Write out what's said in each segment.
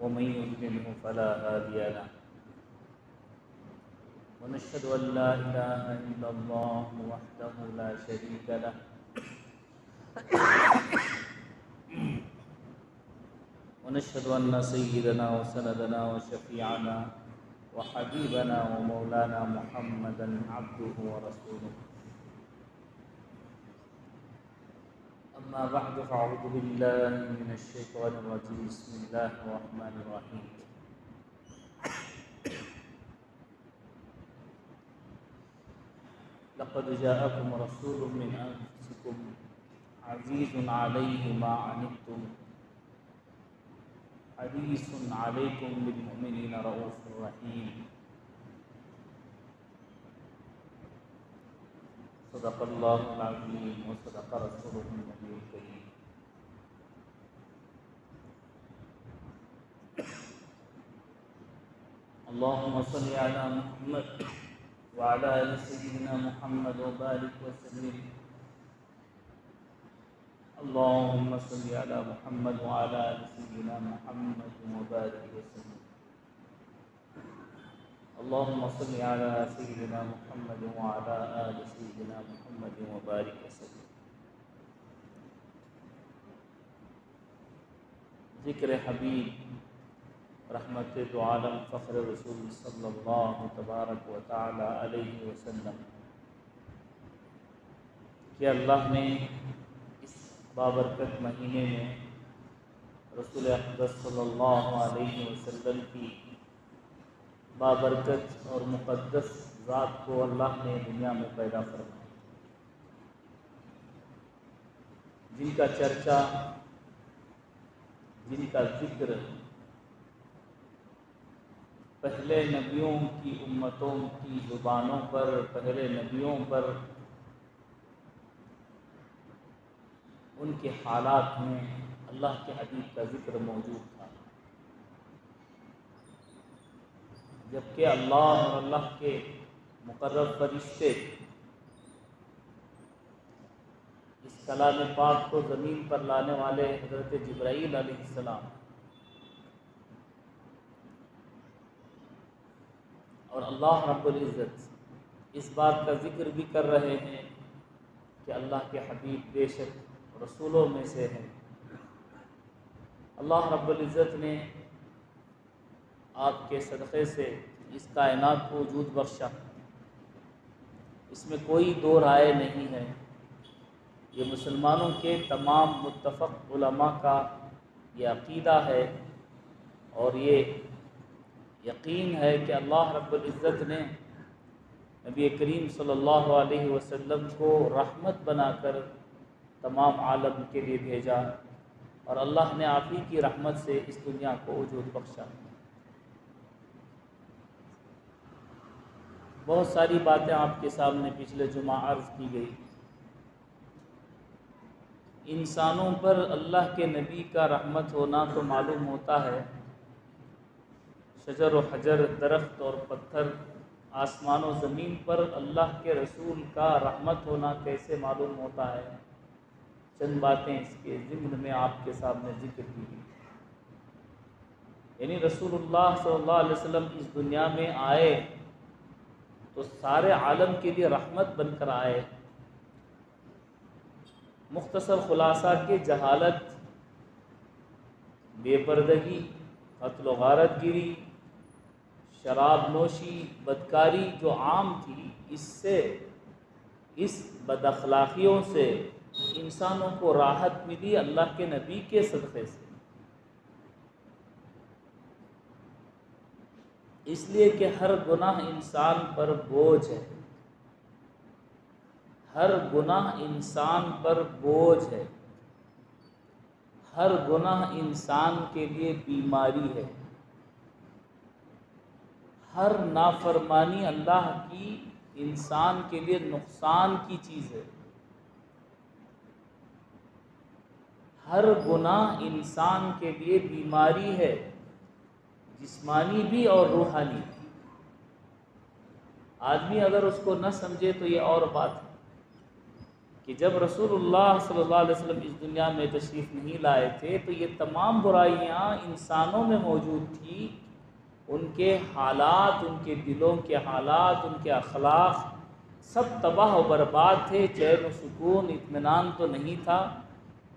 ومن يضلله فلا هادي له ونشهد أن لا إله إلا الله وحده لا شريك له ونشهد أن سيدنا وسندنا وشفيعنا وحبيبنا ومولانا محمدا عبده ورسوله. أما بعد فأعوذ بالله من الشيطان الرجيم. بسم الله الرحمن الرحيم. لقد جاءكم رسول من أنفسكم عزيز عليه ما عنتم حريص عليكم بالمؤمنين رؤوف رحيم. صدق الله العظيم وصدق رسوله النبي الكريم. اللهم صل على محمد وعلى آل سيدنا محمد وبارك وسلم. اللهم صل على محمد وعلى آل سيدنا محمد وبارك وسلم. اللهم صل على سيدنا محمد وعلى آل سيدنا محمد وبارك وسلم. ذکر حبیب رحمت دو عالم فخر رسول صلی اللہ تبارک و تعالی علیہ وسلم کہ اللہ نے اس بابرکت مہینے میں رسول اقدس صلی اللہ علیہ وسلم کی بابرکت اور مقدس ذات کو اللہ نے دنیا میں پیدا فرمایا، جن کا چرچا، جن کا ذکر پہلے نبیوں کی امتوں کی زبانوں پر، پہلے نبیوں پر، ان کے حالات میں اللہ کے حبیب کا ذکر موجود تھا، جبکہ اللہ اور اللہ کے مقرب فرشتے اس کلام پاک کو زمین پر لانے والے حضرت جبرائیل علیہ السلام اور اللہ رب العزت اس بات کا ذکر بھی کر رہے ہیں کہ اللہ کے حبیب بے شک رسولوں میں سے ہیں۔ اللہ رب العزت نے آپ کے صدقے سے اس کائنات کو وجود بخشا، اس میں کوئی دو رائے نہیں ہے، یہ مسلمانوں کے تمام متفق علماء کا یہ عقیدہ ہے اور یہ یقین ہے کہ اللہ رب العزت نے نبی کریم صلی اللہ علیہ وسلم کو رحمت بنا کر تمام عالم کے لیے بھیجا اور اللہ نے آپ ہی کی رحمت سے اس دنیا کو وجود بخشا۔ بہت ساری باتیں آپ کے سامنے پچھلے جمعہ عرض کی گئی۔ انسانوں پر اللہ کے نبی کا رحمت ہونا تو معلوم ہوتا ہے، شجر و حجر، درخت اور پتھر، آسمان و زمین پر اللہ کے رسول کا رحمت ہونا کیسے معلوم ہوتا ہے؟ چند باتیں اس کے ضمن میں آپ کے سامنے ذکر کی گئی۔ یعنی رسول اللہ صلی اللہ علیہ وسلم اس دنیا میں آئے تو سارے عالم کے لیے رحمت بن کر آئے۔ مختصر خلاصہ کہ جہالت، بے پردگی، قتل و غارت گیری، شراب نوشی، بدکاری جو عام تھی، اس بد اخلاقیوں سے انسانوں کو راحت ملی اللہ کے نبی کے صدقے سے، اس لیے کہ ہر گناہ انسان پر بوجھ ہے، ہر گناہ انسان پر بوجھ ہے، ہر گناہ انسان کے لیے بیماری ہے، ہر نافرمانی اللہ کی انسان کے لیے نقصان کی چیز ہے، ہر گناہ انسان کے لیے بیماری ہے، جسمانی بھی اور روحانی بھی۔ آدمی اگر اس کو نہ سمجھے تو یہ اور بات ہے، کہ جب رسول اللہ صلی اللہ علیہ وسلم اس دنیا میں تشریف نہیں لائے تھے تو یہ تمام برائیاں انسانوں میں موجود تھی، ان کے حالات، ان کے دلوں کے حالات، ان کے اخلاق سب تباہ و برباد تھے، چین و سکون اطمینان تو نہیں تھا،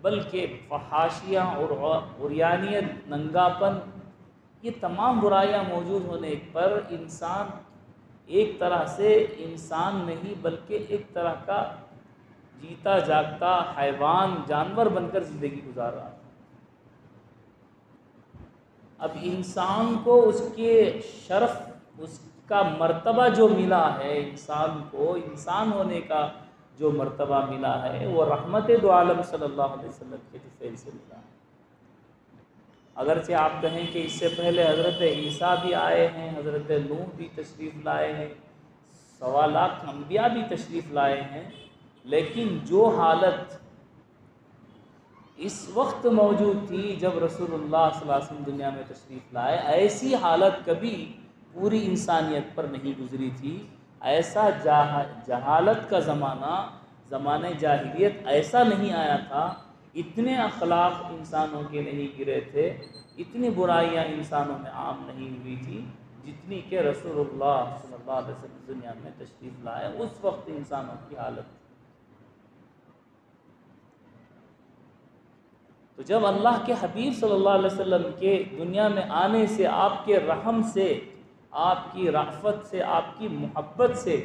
بلکہ فحاشیاں اور عریانیت، ننگاپن، یہ تمام برائیاں موجود ہونے پر انسان ایک طرح سے انسان نہیں بلکہ ایک طرح کا جیتا جاگتا حیوان، جانور بن کر زندگی گزار رہا تھا۔ اب انسان کو اس کے شرف، اس کا مرتبہ جو ملا ہے، انسان کو انسان ہونے کا جو مرتبہ ملا ہے، وہ رحمت دو عالم صلی اللہ علیہ وسلم کے طفیل سے ملا ہے۔ اگرچہ آپ کہیں کہ اس سے پہلے حضرت عیسیٰ بھی آئے ہیں، حضرت نوح بھی تشریف لائے ہیں، 1.25 لاکھ انبیاء بھی تشریف لائے ہیں، لیکن جو حالت اس وقت موجود تھی جب رسول اللہ صلی اللہ علیہ وسلم دنیا میں تشریف لائے، ایسی حالت کبھی پوری انسانیت پر نہیں گزری تھی۔ ایسا جہالت کا زمانہ جاہلیت ایسا نہیں آیا تھا، اتنے اخلاق انسانوں کے نہیں گرے تھے، اتنی برائیاں انسانوں میں عام نہیں ہوئی تھی جتنی کہ رسول اللہ صلی اللہ علیہ وسلم دنیا میں تشریف لائے اس وقت انسانوں کی حالت تھی۔ تو جب اللہ کے حبیب صلی اللہ علیہ وسلم کے دنیا میں آنے سے، آپ کے رحم سے، آپ کی رأفت سے، آپ کی محبت سے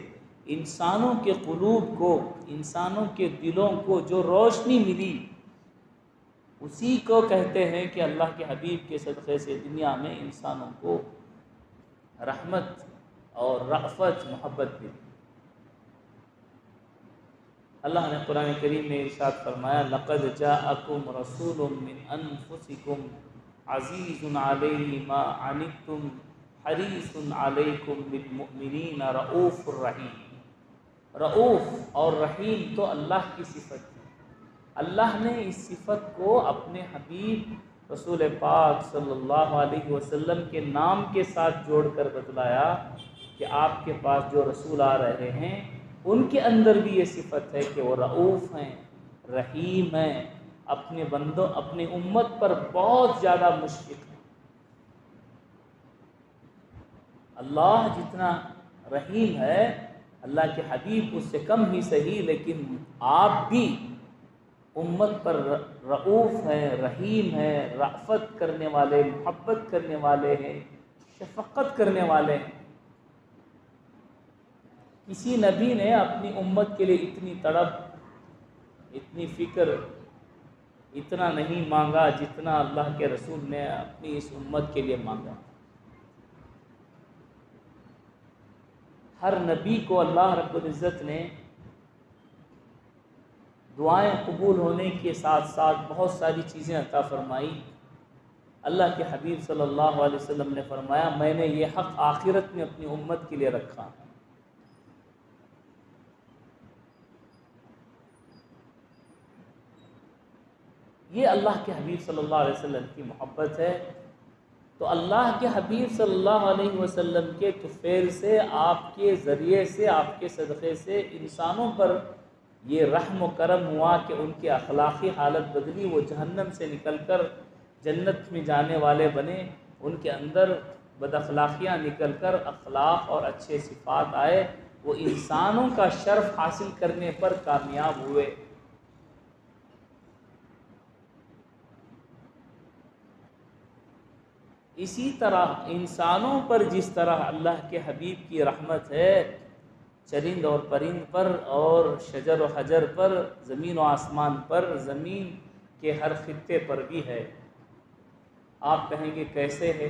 انسانوں کے قلوب کو، انسانوں کے دلوں کو جو روشنی ملی، اسی کو کہتے ہیں کہ اللہ کے حبیب کے صدقے سے دنیا میں انسانوں کو رحمت اور رأفت، محبت ملی۔ اللہ نے قرآن کریم میں ارشاد فرمایا، لَقَدْ جَاءَكُمْ رَسُولٌ مِّنْ أَنفُسِكُمْ عَزِيزٌ عَلَيْهِ مَا عَنِتُّمْ حَرِيصٌ عَلَيْكُمْ بِالْمُؤْمِنِينَ رَءُوفٌ رَحِيمٌ۔ رؤوف اور رحیم تو اللہ کی صفت ہے۔ اللہ نے اس صفت کو اپنے حبیب رسول پاک صلی اللہ علیہ وسلم کے نام کے ساتھ جوڑ کر بتلایا کہ آپ کے پاس جو رسول آ رہے ہیں ان کے اندر بھی یہ صفت ہے کہ وہ رؤوف ہیں، رحیم ہیں، اپنے بندوں، اپنی امت پر بہت زیادہ مشفق ہیں۔ اللہ جتنا رحیم ہے، اللہ کے حبیب اس سے کم ہی صحیح، لیکن آپ بھی امت پر رؤوف ہیں، رحیم ہیں، رأفت کرنے والے، محبت کرنے والے ہیں، شفقت کرنے والے ہیں۔ کسی نبی نے اپنی امت کے لیے اتنی تڑپ، اتنی فکر، اتنا نہیں مانگا جتنا اللہ کے رسول نے اپنی اس امت کے لیے مانگا۔ ہر نبی کو اللہ رب العزت نے دعائیں قبول ہونے کے ساتھ ساتھ بہت ساری چیزیں عطا فرمائی۔ اللہ کے حبیب صلی اللہ علیہ وسلم نے فرمایا، میں نے یہ حق آخرت میں اپنی امت کے لیے رکھا۔ یہ اللہ کے حبیب صلی اللہ علیہ وسلم کی محبت ہے۔ تو اللہ کے حبیب صلی اللہ علیہ وسلم کے طفیل سے، آپ کے ذریعے سے، آپ کے صدقے سے انسانوں پر یہ رحم و کرم ہوا کہ ان کی اخلاقی حالت بدلی، وہ جہنم سے نکل کر جنت میں جانے والے بنے، ان کے اندر بد اخلاقیاں نکل کر اخلاق اور اچھے صفات آئے، وہ انسانوں کا شرف حاصل کرنے پر کامیاب ہوئے۔ اسی طرح انسانوں پر جس طرح اللہ کے حبیب کی رحمت ہے، چرند اور پرند پر اور شجر و حجر پر، زمین و آسمان پر، زمین کے ہر خطے پر بھی ہے۔ آپ کہیں گے کیسے ہے؟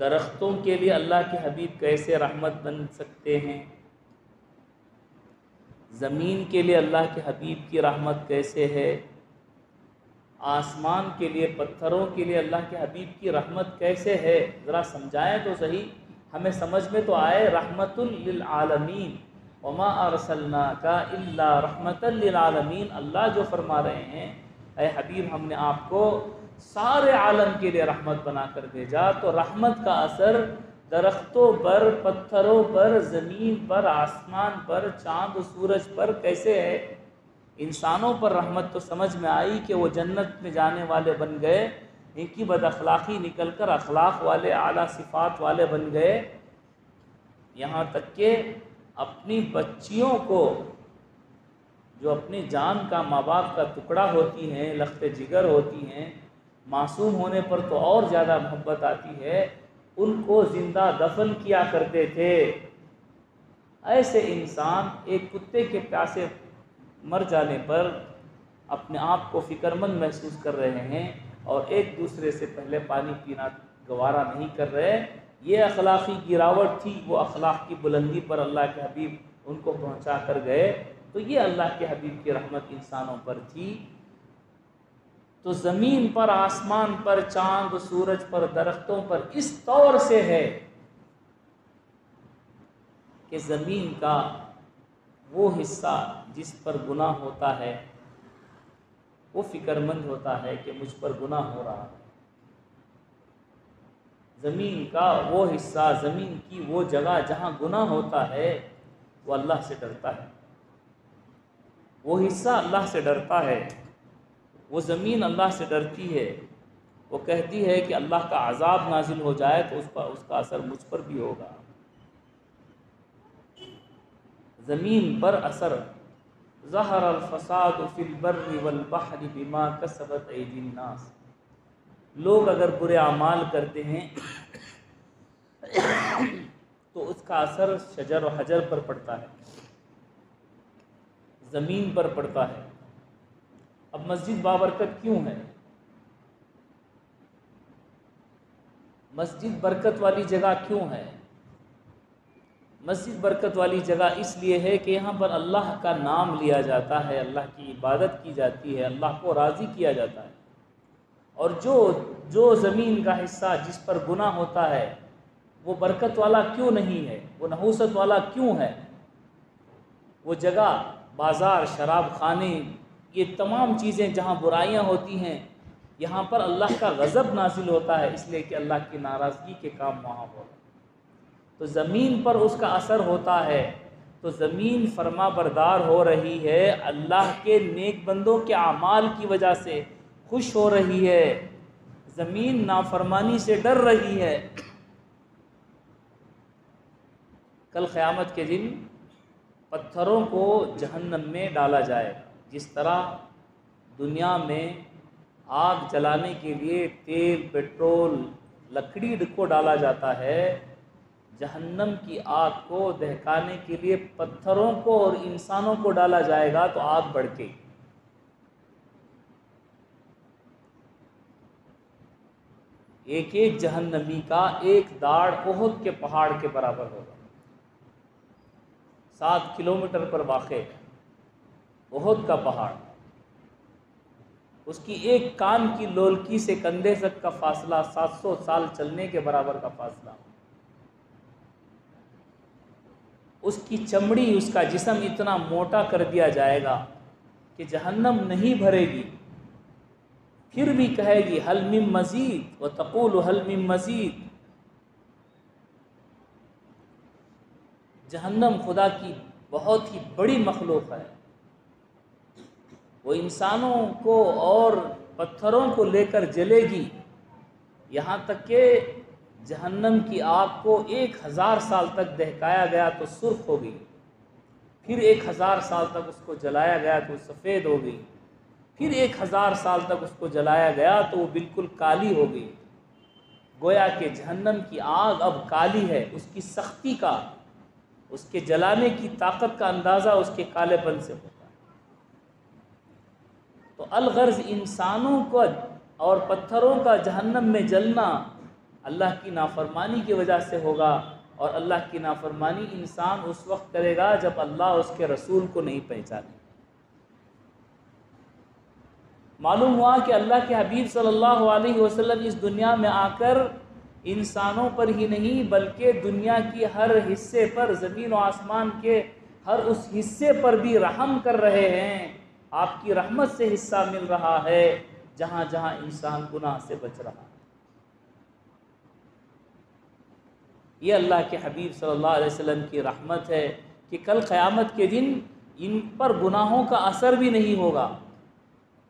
درختوں کے لیے اللہ کے حبیب کیسے رحمت بن سکتے ہیں؟ زمین کے لیے اللہ کے حبیب کی رحمت کیسے ہے؟ آسمان کے لیے، پتھروں کے لیے اللہ کے حبیب کی رحمت کیسے ہے؟ ذرا سمجھائیں تو صحیح، ہمیں سمجھ میں تو آئے۔ رحمت للعالمین وما ارسلناک الا رحمت للعالمین، اللہ جو فرما رہے ہیں، اے حبیب ہم نے آپ کو سارے عالم کے لیے رحمت بنا کر بھیجا۔ تو رحمت کا اثر درختوں پر، پتھروں پر، زمین پر، آسمان پر، چاند و سورج پر کیسے ہے؟ انسانوں پر رحمت تو سمجھ میں آئی کہ وہ جنت میں جانے والے بن گئے، ان کی بد اخلاقی نکل کر اخلاق والے، اعلیٰ صفات والے بن گئے، یہاں تک کہ اپنی بچیوں کو، جو اپنی جان کا، ماں باپ کا ٹکڑا ہوتی ہیں، لخت جگر ہوتی ہیں، معصوم ہونے پر تو اور زیادہ محبت آتی ہے، ان کو زندہ دفن کیا کرتے تھے۔ ایسے انسان ایک کتے کے پیاسے مر جانے پر اپنے آپ کو فکر مند محسوس کر رہے ہیں اور ایک دوسرے سے پہلے پانی پینا گوارا نہیں کر رہے۔ یہ اخلاقی گراوٹ تھی، وہ اخلاق کی بلندی پر اللہ کے حبیب ان کو پہنچا کر گئے، تو یہ اللہ کے حبیب کی رحمت انسانوں پر تھی۔ تو زمین پر، آسمان پر، چاند و سورج پر، درختوں پر اس طور سے ہے کہ زمین کا وہ حصہ جس پر گناہ ہوتا ہے وہ فکر مند ہوتا ہے کہ مجھ پر گناہ ہو رہا ہے۔ زمین کا وہ حصہ، زمین کی وہ جگہ جہاں گناہ ہوتا ہے، وہ اللہ سے ڈرتا ہے، وہ حصہ اللہ سے ڈرتا ہے، وہ زمین اللہ سے ڈرتی ہے، وہ کہتی ہے کہ اللہ کا عذاب نازل ہو جائے تو اس کا اثر مجھ پر بھی ہوگا۔ زمین پر اثر، ظہر الفساد فی البر والبحر بما کسبت ایدی الناس، لوگ اگر برے اعمال کرتے ہیں تو اس کا اثر شجر و حجر پر پڑتا ہے، زمین پر پڑتا ہے۔ اب مسجد بابرکت کیوں ہے؟ مسجد برکت والی جگہ کیوں ہے؟ مسجد برکت والی جگہ اس لیے ہے کہ یہاں پر اللہ کا نام لیا جاتا ہے، اللہ کی عبادت کی جاتی ہے، اللہ کو راضی کیا جاتا ہے۔ اور جو زمین کا حصہ جس پر گناہ ہوتا ہے وہ برکت والا کیوں نہیں ہے، وہ نحوست والا کیوں ہے؟ وہ جگہ، بازار، شراب خانے، یہ تمام چیزیں جہاں برائیاں ہوتی ہیں، یہاں پر اللہ کا غضب نازل ہوتا ہے، اس لیے کہ اللہ کی ناراضگی کے کام وہاں ہو۔ تو زمین پر اس کا اثر ہوتا ہے، تو زمین فرما بردار ہو رہی ہے، اللہ کے نیک بندوں کے اعمال کی وجہ سے خوش ہو رہی ہے، زمین نافرمانی سے ڈر رہی ہے۔ کل قیامت کے دن پتھروں کو جہنم میں ڈالا جائے گا، جس طرح دنیا میں آگ جلانے کے لیے تیل، پیٹرول، لکڑی کو ڈالا جاتا ہے، جہنم کی آگ کو دہکانے کے لیے پتھروں کو اور انسانوں کو ڈالا جائے گا تو آگ بھڑکے گی۔ ایک ایک جہنمی کا ایک داڑ احد کے پہاڑ کے برابر ہوگا، 7 کلومیٹر پر واقع ہے احد کا پہاڑ، اس کی ایک کان کی لولکی سے کندھے تک کا فاصلہ 700 سال چلنے کے برابر کا فاصلہ، اس کی چمڑی، اس کا جسم اتنا موٹا کر دیا جائے گا کہ جہنم نہیں بھرے گی، پھر بھی کہے گی حل من مزید وتقول حل من مزید۔ جہنم خدا کی بہت ہی بڑی مخلوق ہے، وہ انسانوں کو اور پتھروں کو لے کر جلے گی، یہاں تک کہ جہنم کی آگ کو 1000 سال تک دہکایا گیا تو سرخ ہو گئی، پھر 1000 سال تک اس کو جلایا گیا تو سفید ہو گئی، پھر 1000 سال تک اس کو جلایا گیا تو وہ بالکل کالی ہو گئی۔ گویا کہ جہنم کی آگ اب کالی ہے، اس کی سختی کا، اس کے جلانے کی طاقت کا اندازہ اس کے کالے پن سے ہوتا ہے۔ تو الغرض انسانوں کو اور پتھروں کا جہنم میں جلنا اللہ کی نافرمانی کی وجہ سے ہوگا، اور اللہ کی نافرمانی انسان اس وقت کرے گا جب اللہ اس کے رسول کو نہیں پہچانے۔ معلوم ہوا کہ اللہ کے حبیب صلی اللہ علیہ وسلم اس دنیا میں آ کر انسانوں پر ہی نہیں بلکہ دنیا کی ہر حصے پر، زمین و آسمان کے ہر اس حصے پر بھی رحم کر رہے ہیں، آپ کی رحمت سے حصہ مل رہا ہے جہاں جہاں انسان گناہ سے بچ رہا ہے۔ یہ اللہ کے حبیب صلی اللہ علیہ وسلم کی رحمت ہے کہ کل قیامت کے دن ان پر گناہوں کا اثر بھی نہیں ہوگا،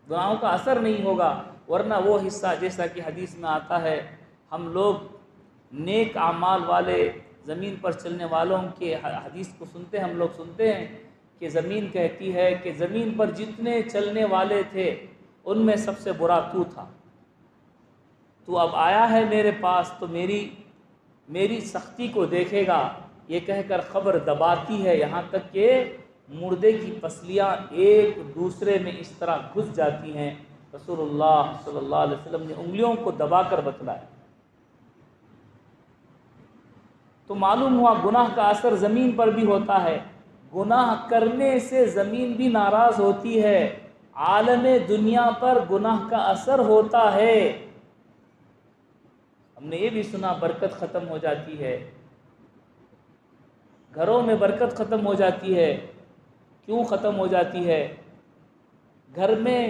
گناہوں کا اثر نہیں ہوگا، ورنہ وہ حصہ جیسا کہ حدیث میں آتا ہے، ہم لوگ نیک اعمال والے زمین پر چلنے والوں کے حدیث کو سنتے ہیں، ہم لوگ سنتے ہیں کہ زمین کہتی ہے کہ زمین پر جتنے چلنے والے تھے ان میں سب سے برا تو تھا، تو اب آیا ہے میرے پاس تو میری سختی کو دیکھے گا، یہ کہہ کر خبر دباتی ہے، یہاں تک کہ مردے کی پسلیاں ایک دوسرے میں اس طرح گھس جاتی ہیں۔ رسول اللہ صلی اللہ علیہ وسلم نے انگلیوں کو دبا کر بتلایا۔ تو معلوم ہوا گناہ کا اثر زمین پر بھی ہوتا ہے، گناہ کرنے سے زمین بھی ناراض ہوتی ہے، عالم دنیا پر گناہ کا اثر ہوتا ہے۔ ہم نے یہ بھی سنا برکت ختم ہو جاتی ہے، گھروں میں برکت ختم ہو جاتی ہے۔ کیوں ختم ہو جاتی ہے؟ گھر میں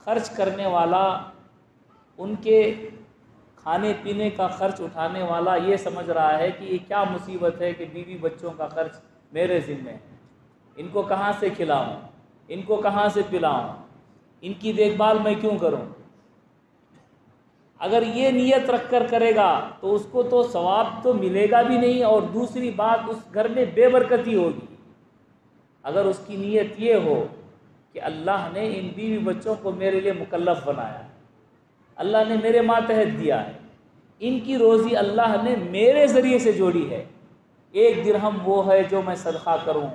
خرچ کرنے والا، ان کے کھانے پینے کا خرچ اٹھانے والا یہ سمجھ رہا ہے کہ یہ کیا مصیبت ہے کہ بیوی بچوں کا خرچ میرے ذمہ ہے، ان کو کہاں سے کھلاؤں، ان کو کہاں سے پلاؤں، ان کی دیکھ بھال میں کیوں کروں؟ اگر یہ نیت رکھ کر کرے گا تو اس کو تو ثواب تو ملے گا بھی نہیں، اور دوسری بات اس گھر میں بے برکتی ہوگی۔ اگر اس کی نیت یہ ہو کہ اللہ نے ان بیوی بچوں کو میرے لیے مکلف بنایا، اللہ نے میرے ماتحت دیا ہے، ان کی روزی اللہ نے میرے ذریعے سے جوڑی ہے، 1 درہم وہ ہے جو میں صدقہ کروں،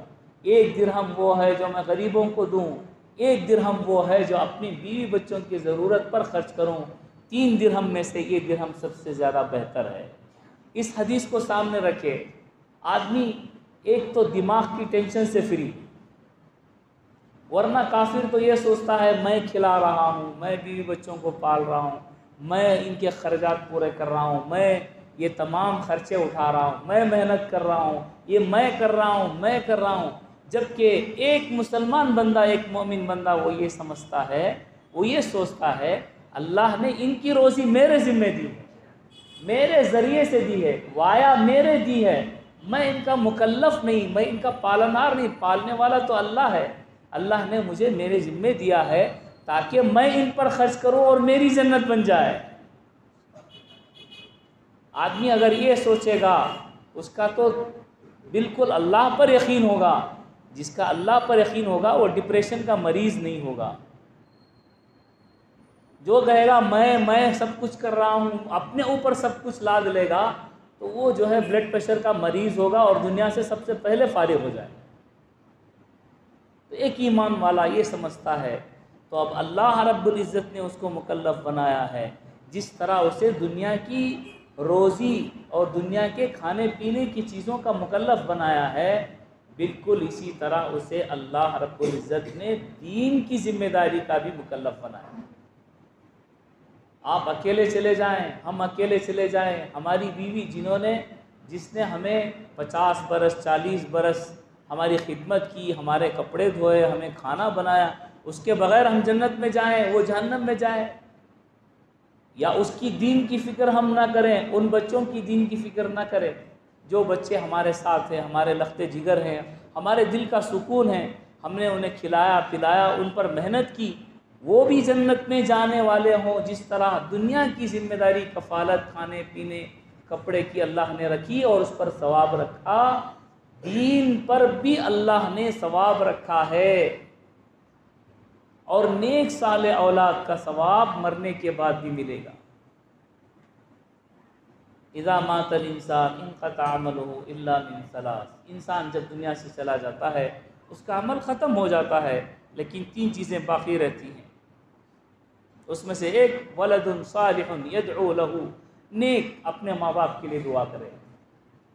1 درہم وہ ہے جو میں غریبوں کو دوں، 1 درہم وہ ہے جو اپنی بیوی بچوں کی ضرورت پر خرچ کروں، 3 درہم میں سے یہ درہم سب سے زیادہ بہتر ہے۔ اس حدیث کو سامنے رکھے آدمی ایک تو دماغ کی ٹینشن سے فری، ورنہ کافر تو یہ سوچتا ہے میں کھلا رہا ہوں، میں بیوی بچوں کو پال رہا ہوں، میں ان کے خرچات پورے کر رہا ہوں، میں یہ تمام خرچے اٹھا رہا ہوں، میں محنت کر رہا ہوں، یہ میں کر رہا ہوں، میں کر رہا ہوں۔ جبکہ ایک مسلمان بندہ، ایک مومن بندہ وہ یہ سمجھتا ہے، وہ یہ سوچتا ہے اللہ نے ان کی روزی میرے ذمہ دی ہے، میرے ذریعے سے دی ہے، وایا میرے دی ہے، میں ان کا مکلف نہیں، میں ان کا پالنہار نہیں، پالنے والا تو اللہ ہے، اللہ نے مجھے میرے ذمہ دیا ہے تاکہ میں ان پر خرچ کروں اور میری جنت بن جائے۔ آدمی اگر یہ سوچے گا اس کا تو بالکل اللہ پر یقین ہوگا، جس کا اللہ پر یقین ہوگا وہ ڈپریشن کا مریض نہیں ہوگا۔ جو کہے گا میں سب کچھ کر رہا ہوں، اپنے اوپر سب کچھ لاد لے گا، تو وہ جو ہے بلڈ پریشر کا مریض ہوگا اور دنیا سے سب سے پہلے فارغ ہو جائے۔ تو ایک ایمان والا یہ سمجھتا ہے تو اب اللہ رب العزت نے اس کو مکلف بنایا ہے، جس طرح اسے دنیا کی روزی اور دنیا کے کھانے پینے کی چیزوں کا مکلف بنایا ہے، بالکل اسی طرح اسے اللہ رب العزت نے دین کی ذمہ داری کا بھی مکلف بنایا ہے۔ آپ اکیلے چلے جائیں، ہم اکیلے چلے جائیں، ہماری بیوی جس نے ہمیں 50 برس 40 برس ہماری خدمت کی، ہمارے کپڑے دھوئے، ہمیں کھانا بنایا، اس کے بغیر ہم جنت میں جائیں وہ جہنم میں جائے؟ یا اس کی دین کی فکر ہم نہ کریں، ان بچوں کی دین کی فکر نہ کریں جو بچے ہمارے ساتھ ہیں، ہمارے لخت جگر ہیں، ہمارے دل کا سکون ہے، ہم نے انہیں کھلایا پلایا، ان پر محنت کی، وہ بھی جنت میں جانے والے ہوں۔ جس طرح دنیا کی ذمہ داری کفالت، کھانے پینے، کپڑے کی اللہ نے رکھی اور اس پر ثواب رکھا، دین پر بھی اللہ نے ثواب رکھا ہے، اور نیک صالح اولاد کا ثواب مرنے کے بعد بھی ملے گا۔ اذا مات الانسان انقطع عمله الا من ثلاث، انسان جب دنیا سے چلا جاتا ہے اس کا عمل ختم ہو جاتا ہے، لیکن 3 چیزیں باقی رہتی ہیں، اس میں سے ایک ولد صالح یدعو له، نیک اپنے ماں باپ کے لیے دعا کرے،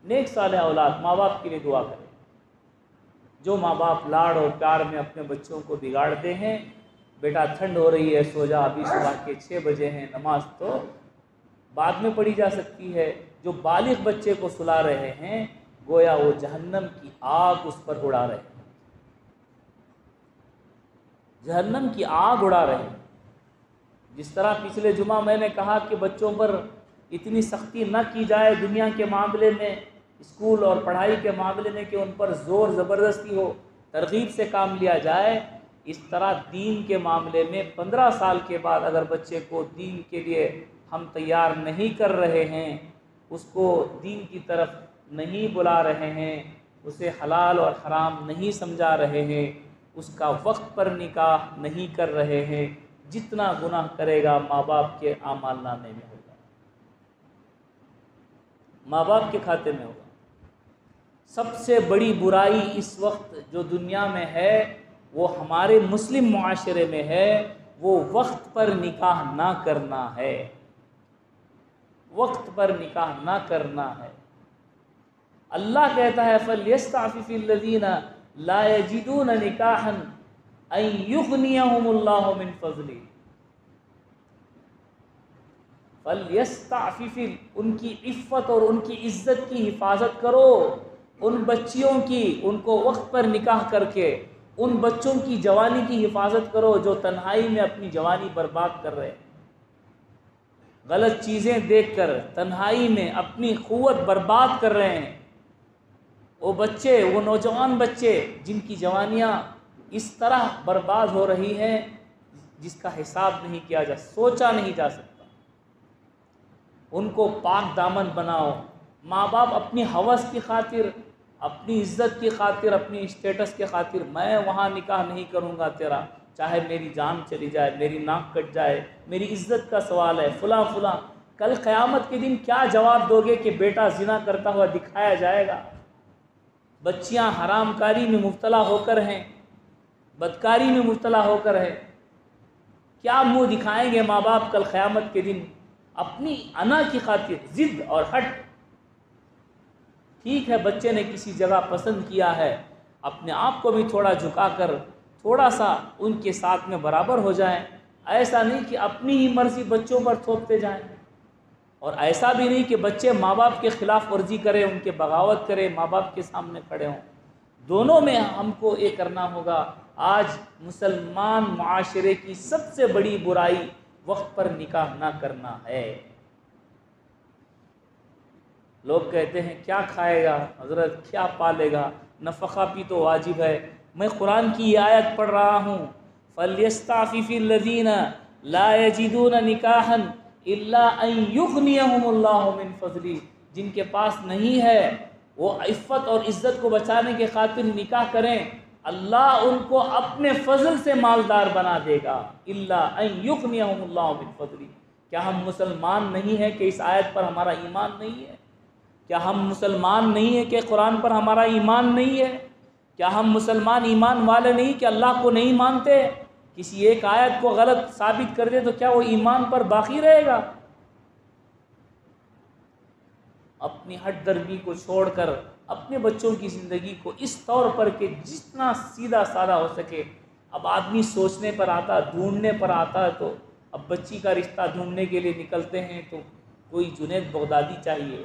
نیک صالح اولاد ماں باپ کے لیے دعا کرے۔ جو ماں باپ لاڑ اور پیار میں اپنے بچوں کو بگاڑتے ہیں، بیٹا ٹھنڈ ہو رہی ہے سو جا، ابھی صبح کے 6 بجے ہیں، نماز تو بعد میں پڑھی جا سکتی ہے، جو بالغ بچے کو سلا رہے ہیں گویا وہ جہنم کی آگ اس پر اڑا رہے ہیں، جہنم کی آگ اڑا رہے ہیں۔ جس طرح پچھلے جمعہ میں نے کہا کہ بچوں پر اتنی سختی نہ کی جائے دنیا کے معاملے میں، اسکول اور پڑھائی کے معاملے میں کہ ان پر زور زبردستی ہو، ترغیب سے کام لیا جائے۔ اس طرح دین کے معاملے میں 15 سال کے بعد اگر بچے کو دین کے لیے ہم تیار نہیں کر رہے ہیں، اس کو دین کی طرف نہیں بلا رہے ہیں، اسے حلال اور حرام نہیں سمجھا رہے ہیں، اس کا وقت پر نکاح نہیں کر رہے ہیں، جتنا گناہ کرے گا ماں باپ کے اعمال نامے میں ہوگا، ماں باپ کے کھاتے میں ہوگا۔ سب سے بڑی برائی اس وقت جو دنیا میں ہے وہ ہمارے مسلم معاشرے میں ہے، وہ وقت پر نکاح نہ کرنا ہے، وقت پر نکاح نہ کرنا ہے۔ اللہ کہتا ہے فَلْيَسْتَعْفِفِ الَّذِينَ لَا يَجِدُونَ نِكَاحًا أَن يُغْنِيَهُمُ اللَّهُ مِنْ فَضْلِهِ۔ فَلْيَسْتَعْفِفِ، ان کی عفت اور ان کی عزت کی حفاظت کرو، ان بچیوں کی، ان کو وقت پر نکاح کر کے ان بچوں کی جوانی کی حفاظت کرو جو تنہائی میں اپنی جوانی برباد کر رہے ہیں، غلط چیزیں دیکھ کر تنہائی میں اپنی قوت برباد کر رہے ہیں۔ وہ بچے، وہ نوجوان بچے جن کی جوانیاں اس طرح برباد ہو رہی ہیں جس کا حساب نہیں کیا جا، سوچا نہیں جا سکتا۔ ان کو پاک دامن بناؤ۔ ماں باپ اپنی ہوس کی خاطر، اپنی عزت کی خاطر، اپنی اسٹیٹس کی خاطر، میں وہاں نکاح نہیں کروں گا تیرا، چاہے میری جان چلی جائے، میری ناک کٹ جائے، میری عزت کا سوال ہے، فلاں فلاں۔ کل قیامت کے دن کیا جواب دو گے کہ بیٹا زنا کرتا ہوا دکھایا جائے گا، بچیاں حرام کاری میں مبتلا ہو کر ہیں، بدکاری میں مبتلا ہو کر ہے، کیا منہ دکھائیں گے ماں باپ کل قیامت کے دن؟ اپنی انا کی خاطر ضد اور ہٹ۔ ٹھیک ہے بچے نے کسی جگہ پسند کیا ہے، اپنے آپ کو بھی تھوڑا جھکا کر تھوڑا سا ان کے ساتھ میں برابر ہو جائیں، ایسا نہیں کہ اپنی ہی مرضی بچوں پر تھوپتے جائیں، اور ایسا بھی نہیں کہ بچے ماں باپ کے خلاف ورزی کریں، ان کے بغاوت کریں، ماں باپ کے سامنے کھڑے ہوں۔ دونوں میں ہم کو یہ کرنا ہوگا۔ آج مسلمان معاشرے کی سب سے بڑی برائی وقت پر نکاح نہ کرنا ہے۔ لوگ کہتے ہیں کیا کھائے گا حضرت، کیا پالے گا، نفقہ بھی تو واجب ہے۔ میں قرآن کی یہ آیت پڑھ رہا ہوں فَلْيَسْتَعْفِفِ الَّذِينَ لَا يَجِدُونَ نِكَاحًا إِلَّا أَن يُغْنِيَهُمُ اللَّهُ مِنْ فَضْلِهِ، جن کے پاس نہیں ہے وہ عفت اور عزت کو بچانے کے خاطر نکاح کریں، اللہ ان کو اپنے فضل سے مالدار بنا دے گا۔ إِلَّا أَن يُغْنِيَهُمُ اللَّهُ مِنْ فَضْلِهِ۔ کیا ہم مسلمان نہیں ہیں کہ اس آیت پر ہمارا ایمان نہیں ہے؟ کیا ہم مسلمان نہیں ہیں کہ قرآن پر ہمارا ایمان نہیں ہے؟ کیا ہم مسلمان ایمان والے نہیں کہ اللہ کو نہیں مانتے؟ کسی ایک آیت کو غلط ثابت کر دے تو کیا وہ ایمان پر باقی رہے گا؟ اپنی ہٹ درمی کو چھوڑ کر اپنے بچوں کی زندگی کو اس طور پر کہ جتنا سیدھا سادہ ہو سکے۔ اب آدمی سوچنے پر آتا، ڈھونڈنے پر آتا ہے، تو اب بچی کا رشتہ ڈھونڈنے کے لیے نکلتے ہیں تو کوئی جنید بغدادی چاہیے،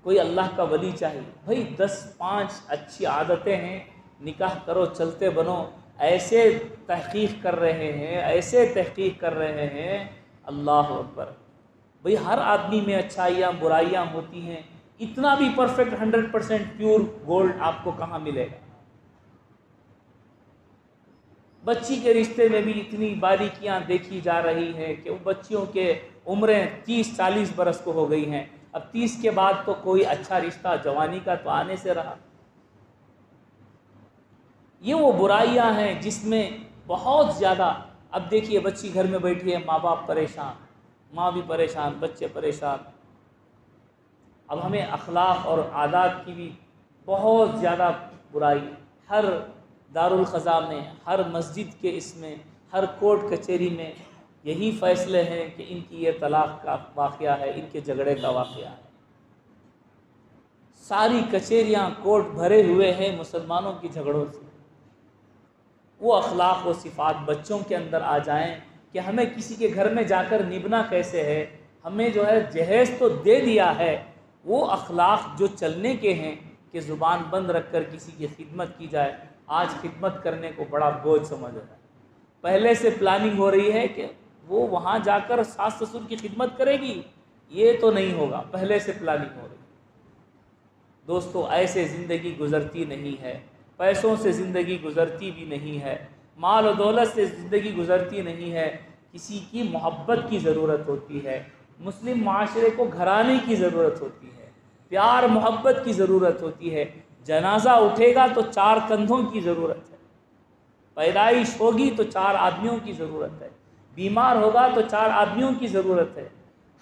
کوئی اللہ کا ولی چاہیے۔ بھائی 10-5 اچھی عادتیں ہیں، نکاح کرو، چلتے بنو۔ ایسے تحقیق کر رہے ہیں، ایسے تحقیق کر رہے ہیں، اللہ اکبر۔ بھئی ہر آدمی میں اچھائیاں برائیاں ہوتی ہیں، اتنا بھی پرفیکٹ 100% پیور گولڈ آپ کو کہاں ملے گا؟ بچی کے رشتے میں بھی اتنی باریکیاں دیکھی جا رہی ہیں کہ وہ بچیوں کے عمریں 30-40 برس کو ہو گئی ہیں، اب 30 کے بعد تو کوئی اچھا رشتہ جوانی کا تو آنے سے رہا۔ یہ وہ برائیاں ہیں جس میں بہت زیادہ، اب دیکھیے بچی گھر میں بیٹھی ہے، ماں باپ پریشان، ماں بھی پریشان، بچے پریشان۔ اب ہمیں اخلاق اور عادات کی بھی بہت زیادہ برائی، ہر دارالقضاء میں، ہر مسجد کے اس میں، ہر کورٹ کچہری میں یہی فیصلے ہیں کہ ان کی یہ طلاق کا واقعہ ہے، ان کے جھگڑے کا واقعہ ہے۔ ساری کچہریاں کورٹ بھرے ہوئے ہیں مسلمانوں کی جھگڑوں سے۔ وہ اخلاق و صفات بچوں کے اندر آ جائیں کہ ہمیں کسی کے گھر میں جا کر نبھنا کیسے ہے، ہمیں جو ہے جہیز تو دے دیا ہے، وہ اخلاق جو چلنے کے ہیں کہ زبان بند رکھ کر کسی کی خدمت کی جائے۔ آج خدمت کرنے کو بڑا بوجھ سمجھ رہا ہے، پہلے سے پلاننگ ہو رہی ہے کہ وہ وہاں جا کر ساس سسر کی خدمت کرے گی، یہ تو نہیں ہوگا، پہلے سے پلاننگ ہو رہی ہے۔ دوستو ایسے زندگی گزرتی نہیں ہے، پیسوں سے زندگی گزرتی بھی نہیں ہے، مال و دولت سے زندگی گزرتی نہیں ہے، کسی کی محبت کی ضرورت ہوتی ہے۔ مسلم معاشرے کو گھرانے کی ضرورت ہوتی ہے، پیار محبت کی ضرورت ہوتی ہے۔ جنازہ اٹھے گا تو 4 کندھوں کی ضرورت ہے، پیدائش ہوگی تو 4 آدمیوں کی ضرورت ہے، بیمار ہوگا تو 4 آدمیوں کی ضرورت ہے۔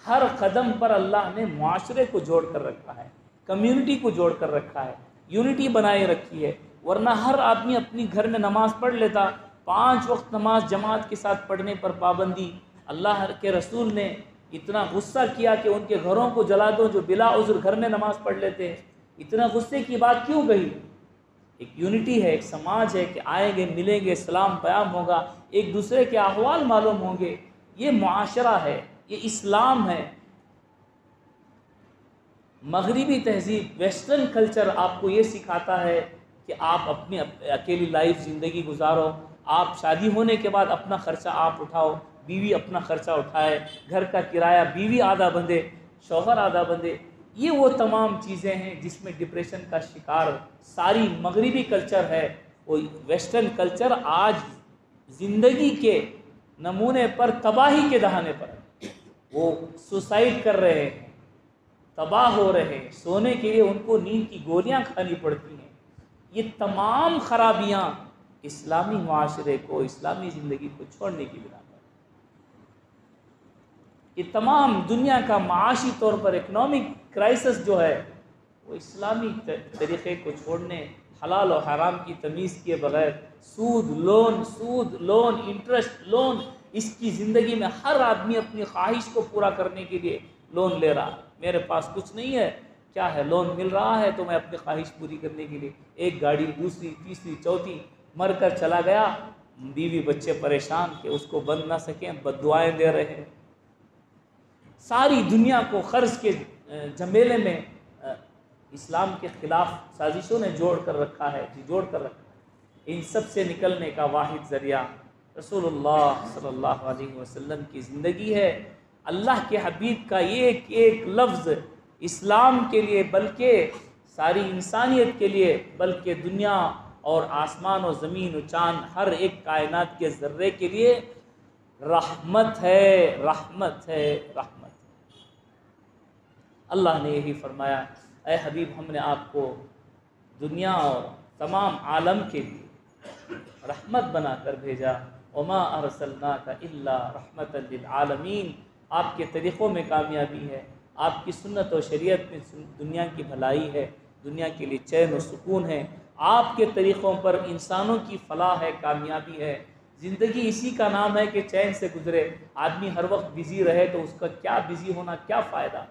ہر قدم پر اللہ نے معاشرے کو جوڑ کر رکھا ہے، کمیونٹی کو جوڑ کر رکھا ہے، یونٹی بنائے رکھی ہے، ورنہ ہر آدمی اپنی گھر میں نماز پڑھ لیتا۔ 5 وقت نماز جماعت کے ساتھ پڑھنے پر پابندی، اللہ کے رسول نے اتنا غصہ کیا کہ ان کے گھروں کو جلا دو جو بلا عذر گھر میں نماز پڑھ لیتے ہیں۔ اتنا غصے کی بات کیوں کہی؟ ایک یونٹی ہے، ایک سماج ہے کہ آئیں گے، ملیں گے، سلام پیام ہوگا، ایک دوسرے کے احوال معلوم ہوں گے، یہ معاشرہ ہے، یہ اسلام ہے۔ مغربی تہذیب، ویسٹرن کلچر آپ کو یہ سکھاتا ہے کہ آپ اپنی اکیلی لائف زندگی گزارو، آپ شادی ہونے کے بعد اپنا خرچہ آپ اٹھاؤ، بیوی اپنا خرچہ اٹھائے، گھر کا کرایہ بیوی آدھا بندھے، شوہر آدھا بندھے۔ یہ وہ تمام چیزیں ہیں جس میں ڈپریشن کا شکار ساری مغربی کلچر ہے۔ وہ ویسٹرن کلچر آج زندگی کے نمونے پر تباہی کے دہانے پر ہے، وہ سوسائڈ کر رہے ہیں، تباہ ہو رہے ہیں، سونے کے لیے ان کو نیند کی گولیاں کھانی پڑتی ہیں۔ یہ تمام خرابیاں اسلامی معاشرے کو، اسلامی زندگی کو چھوڑنے کی بنا پر، یہ تمام دنیا کا معاشی طور پر اکنامک کرائسس جو ہے وہ اسلامی طریقے کو چھوڑنے، حلال و حرام کی تمیز کیے بغیر سود لون انٹرسٹ لون، اس کی زندگی میں ہر آدمی اپنی خواہش کو پورا کرنے کے لیے لون لے رہا ہے۔ میرے پاس کچھ نہیں ہے، کیا ہے، لون مل رہا ہے تو میں اپنی خواہش پوری کرنے کے لیے ایک گاڑی، دوسری، تیسری، چوتھی، مر کر چلا گیا، بیوی بچے پریشان کہ اس کو بن نہ سکیں، بد دعائیں دے رہے ہیں۔ ساری دنیا کو قرض کے جھمیلے میں اسلام کے خلاف سازشوں نے جوڑ کر رکھا ہے۔ ان سب سے نکلنے کا واحد ذریعہ رسول اللہ صلی اللہ علیہ وسلم کی زندگی ہے۔ اللہ کے حبیب کا ایک ایک لفظ اسلام کے لیے، بلکہ ساری انسانیت کے لیے، بلکہ دنیا اور آسمان و زمین و چاند ہر ایک کائنات کے ذرے کے لیے رحمت ہے، رحمت ہے، رحمت ہے۔ اللہ نے یہی فرمایا، اے حبیب ہم نے آپ کو دنیا اور تمام عالم کے لیے رحمت بنا کر بھیجا، وما ارسلناک الا رحمت للعالمین۔ آپ کے طریقوں میں کامیابی ہے، آپ کی سنت و شریعت میں دنیا کی بھلائی ہے، دنیا کے لیے چین و سکون ہے، آپ کے طریقوں پر انسانوں کی فلاح ہے، کامیابی ہے۔ زندگی اسی کا نام ہے کہ چین سے گزرے۔ آدمی ہر وقت بزی رہے تو اس کا کیا بزی ہونا، کیا فائدہ،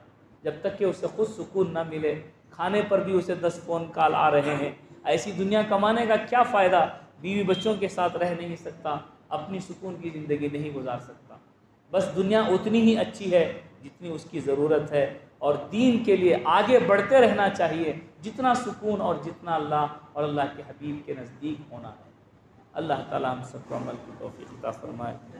جب تک کہ اسے خود سکون نہ ملے۔ کھانے پر بھی اسے 10 فون کال آ رہے ہیں، ایسی دنیا کمانے کا کیا فائدہ، بیوی بچوں کے ساتھ رہ نہیں سکتا، اپنی سکون کی زندگی نہیں گزار سکتا۔ بس دنیا اتنی ہی اچھی ہے جتنی اس کی ضرورت ہے، اور دین کے لیے آگے بڑھتے رہنا چاہیے، جتنا سکون اور جتنا اللہ اور اللہ کے حبیب کے نزدیک ہونا ہے۔ اللہ تعالیٰ ہم سب کو عمل کی توفیق عطا فرمائے۔